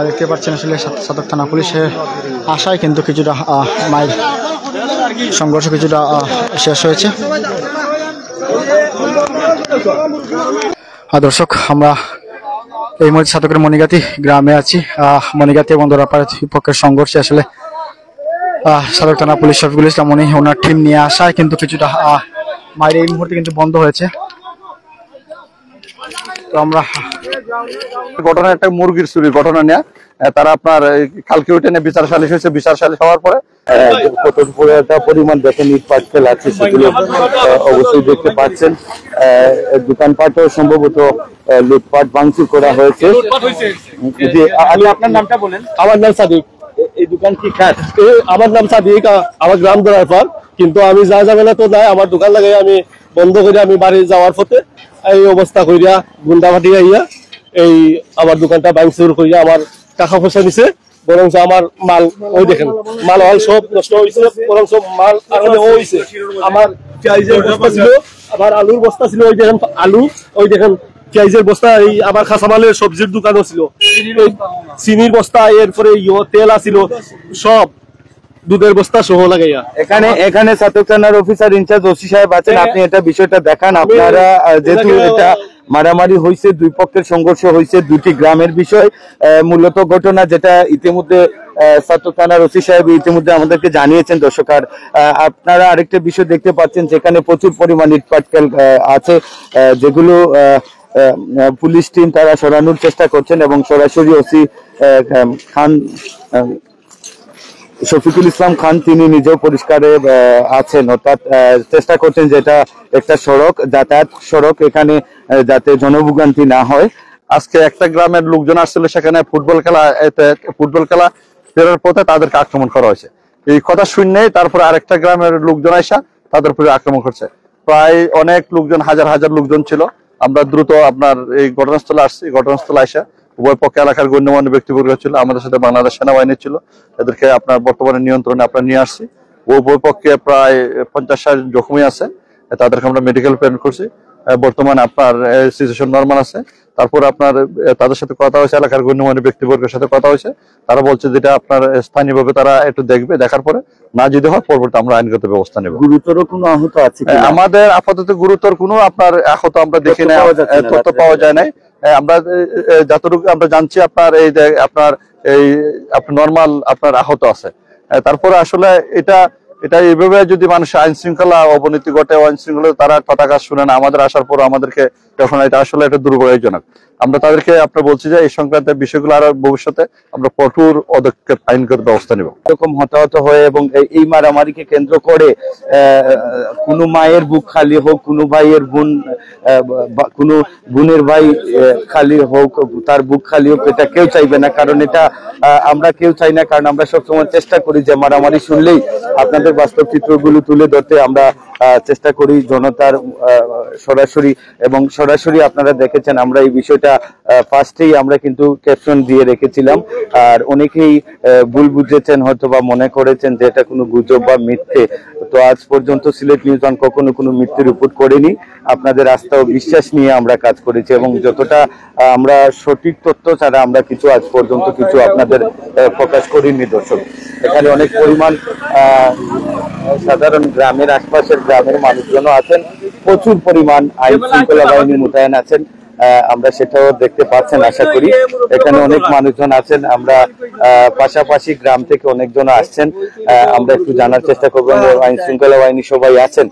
দেখতে পাচ্ছেন আসলে সদর থানা পুলিশের আশায় কিন্তু কিছুটা মায়ের সংঘর্ষ কিছুটা শেষ হয়েছে। দর্শক, আমরা এই মুহূর্তে সাতকের মণিগাতি গ্রামে আছি। মণিগাতি এবং দোরাপাড়া পক্ষের সংঘর্ষে আসলে সদর থানা পুলিশ শফিকুল ইসলাম উনি ওনার টিম নিয়ে আসায় কিন্তু কিছুটা মায়ের এই মুহূর্তে কিন্তু বন্ধ হয়েছে। তো আমরা ঘটনা একটা মুরগির চুরির ঘটনা নিয়ে তারা আপনার কালকে ওইটা নিয়ে বিচার সালিশ হয়েছে। বিচার সালিশ হওয়ার পরে একটা পরিমাণ দেখেন ইট পাটকেল আছে, সেগুলো অবশ্যই দেখতে পাচ্ছেন। দোকানপাটও সম্ভবত লুটপাট ভাঙচুর করা হয়েছে। আপনার নামটা বলেন। আমার নাম সাদিক। এই দোকান কি খাট? আমার নাম সাদিক, আমার গ্রাম দোরাপাড়া। কিন্তু আমি যা ঝামেলা তো নাই, আমার দোকান লাগাই আমি বন্ধ করে আমি বাড়ি যাওয়ার পথে এই অবস্থা করিয়া গুন্ডা ফাটি আইয়া এই আমার দোকানটা ভাঙচুর করিয়া আমার টাকা পয়সা নিছে। বরং আমার মাল ওই দেখেন মাল হল সব নষ্ট হয়েছে। বরং সব মাল আগুনে হয়েছে। আমার পেঁয়াজের বস্তা ছিল, আবার আলুর বস্তা ছিল, ওই দেখেন আলু, ওই দেখেন পেঁয়াজের বস্তা, এই আবার কাঁচামালের সবজির দোকানও ছিল, চিনির বস্তা, এরপরে তেল আছিল, সব দুধের বস্তা সহ লাগাইয়া। এখানে সাতক থানার অফিসার ইনচার্জ ওসি সাহেব আছেন, আপনি এটা বিষয়টা দেখান। আপনারা যেহেতু এটা মারামারি হয়েছে, দুই পক্ষের সংঘর্ষ হয়েছে, দুটি গ্রামের বিষয় মূলত ঘটনা, যেটা ইতিমধ্যে সাতক থানার ওসি সাহেব ইতিমধ্যে আমাদেরকে জানিয়েছেন। দর্শক, আর আপনারা আরেকটা বিষয় দেখতে পাচ্ছেন, যেখানে প্রচুর পরিমাণ ইট পাটকেল আছে, যেগুলো পুলিশ টিম তারা সরানোর চেষ্টা করছেন এবং সরাসরি ওসি খান শফিকুল ইসলাম খান তিনি নিজেও পরিষ্কারে আছেন, অর্থাৎ চেষ্টা করছেন যেটা একটা সড়ক, যাতায়াত সড়ক, এখানে যাতে জনভোগান্তি না হয়। আজকে একটা গ্রামের লোকজন আসছিল, সেখানে ফুটবল খেলা ফেরার পথে তাদেরকে আক্রমণ করা হয়েছে। এই কথা শুনলেই তারপরে আরেকটা গ্রামের লোকজন আসা তাদের উপরে আক্রমণ করছে। প্রায় অনেক লোকজন, হাজার হাজার লোকজন ছিল। আমরা দ্রুত আপনার এই ঘটনাস্থলে আসছি। ঘটনাস্থলে আসা উভয় পক্ষে এলাকার গণ্যমান্য ব্যক্তিবর্গ ছিল, আমাদের সাথে বাংলাদেশ সেনাবাহিনী ছিল, এদেরকে আপনার বর্তমানে নিয়ন্ত্রণে আপনার নিয়ে আসছি। উভয় পক্ষে প্রায় 50-60 জখমি আছে, তাদেরকে আমরা মেডিকেল প্রেরণ করছি। বর্তমানে আপনার সিচুয়েশন নরমাল আছে। তারপর আপনার তাদের সাথে কথা হয়েছে, এলাকার গণ্যমান্য ব্যক্তিবর্গের সাথে কথা হয়েছে। তারা বলছে যেটা আপনার স্থানীয়ভাবে তারা একটু দেখবে, দেখার পরে না যদি হয় পরবর্তী আমরা আইনগত ব্যবস্থা নেব। গুরুতর কোনো আহত আছে? আমাদের আপাতত গুরুতর কোনো আপনার আহত আমরা দেখি না, তথ্য পাওয়া যায় নাই। আমরা যতটুকু আমরা জানছি আপনার এই আপনার নরমাল আপনার আহত আছে। তারপরে আসলে এটা এইভাবে যদি মানুষের আইন শৃঙ্খলা অবনতি ঘটে, আইন শৃঙ্খলা তারা কথা কাজ শুনে না, আমাদের আসার পর আমাদেরকে তখন এটা আসলে একটা দুর্ভাগ্যজনক। আমরা তাদেরকে আপনার বলছি যে এই সংক্রান্ত বিষয়গুলো আরো ভবিষ্যতে আমরা কঠোর পদক্ষেপ আইনগত ব্যবস্থা নেব। এরকম হতাহত হয়ে এবং এই মারামারিকে কেন্দ্র করে কোনো মায়ের বুক খালি হোক, কোনো ভাইয়ের বোন, কোনো বোনের ভাই খালি হোক, তার বুক খালি হোক, এটা কেউ চাইবে না। কারণ এটা আমরা কেউ চাই না, কারণ আমরা সবসময় চেষ্টা করি যে মারামারি শুনলেই আপনাদের বাস্তব চিত্রগুলো তুলে ধরতে আমরা চেষ্টা করি জনতার সরাসরি আপনারা দেখেছেন। আমরা এই বিষয়টা ফার্স্টেই আমরা কিন্তু ক্যাপশন দিয়ে রেখেছিলাম, আর অনেকেই ভুল বুঝেছেন হয়তো বা মনে করেছেন যে এটা কোনো গুজব বা মিথ্যে। তো আজ পর্যন্ত সিলেট নিউজ ওয়ান কখনো কোনো মিথ্যে রিপোর্ট করেনি। আপনাদের আস্থা ও বিশ্বাস নিয়ে আমরা কাজ করেছি এবং যতটা আমরা সঠিক তথ্য ছাড়া আমরা কিছু আজ পর্যন্ত কিছু আপনাদের প্রকাশ করিনি। দর্শক, এখানে অনেক পরিমাণ সাধারণ গ্রামের আশপাশের গ্রামের মানুষজনও আছেন, প্রচুর পরিমাণ আইন শৃঙ্খলা বাহিনী মোতায়েন আছেন, আমরা সেটাও দেখতে পাচ্ছেন আশা করি। এখানে অনেক মানুষজন আছেন, আমরা পাশাপাশি গ্রাম থেকে অনেকজন আসছেন, আমরা একটু জানার চেষ্টা করবো। আইন শৃঙ্খলা বাহিনী সবাই আছেন।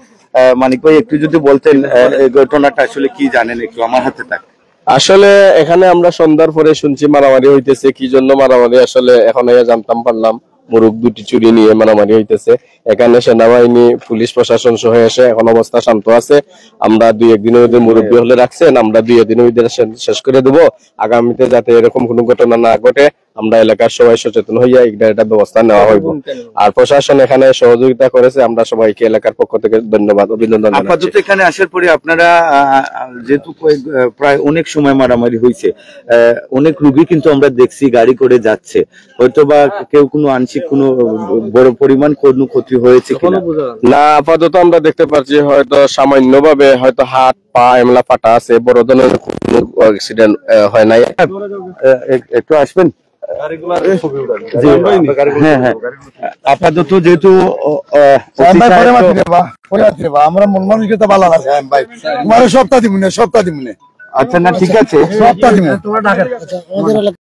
মানিক ভাই, একটু যদি বলতেন এই ঘটনাটা আসলে কি জানেন, একটু আমার হাতে থাক। আসলে এখানে আমরা সন্ধ্যার পরে শুনছি মারামারি হইতেছে। কি জন্য মারামারি আসলে এখন জানতাম পারলাম। মুরগ দুটি চুরি নিয়ে মারামারি হইতেছে। এখানে সেনাবাহিনী, পুলিশ প্রশাসন সহ এসে এখন অবস্থা শান্ত আছে। আমরা 2-1 দিনের মধ্যে মুরব্বী হলে রাখছেন, আমরা 2 দিনের মধ্যে শেষ করে দেবো। আগামীতে যাতে এরকম কোনো ঘটনা না ঘটে আমরা এলাকার সবাই সচেতন হইয়া এটা ব্যবস্থা নেওয়া হইব। আর প্রশাসন এখানে সহযোগিতা করেছে, আমরা সবাইকে এলাকার পক্ষ থেকে ধন্যবাদ, অভিনন্দন জানাচ্ছি। আপাতত এখানে আসার পরে আপনারা যেহেতু প্রায় অনেক সময় মারামারি হয়েছে, অনেক রুগী কিন্তু আমরা দেখছি গাড়ি করে যাচ্ছে, হয়তো বা কেউ কোনো আংশিক কোনো বড় পরিমাণ কোনো ক্ষতি হয়েছে না। আপাতত আমরা দেখতে পাচ্ছি হয়তো সামান্যভাবে হয়তো হাত পা এমলা ফাটা আছে, বড় ধরনের কোনো অ্যাক্সিডেন্ট হয় নাই। একটু আসবেন। হ্যাঁ হ্যাঁ আপাতত যেহেতু আমরা মন মানুষকে তো ভালো লাগে ভাই তোমার সপ্তাহ দিবি না আচ্ছা না ঠিক আছে সপ্তাহ দিবি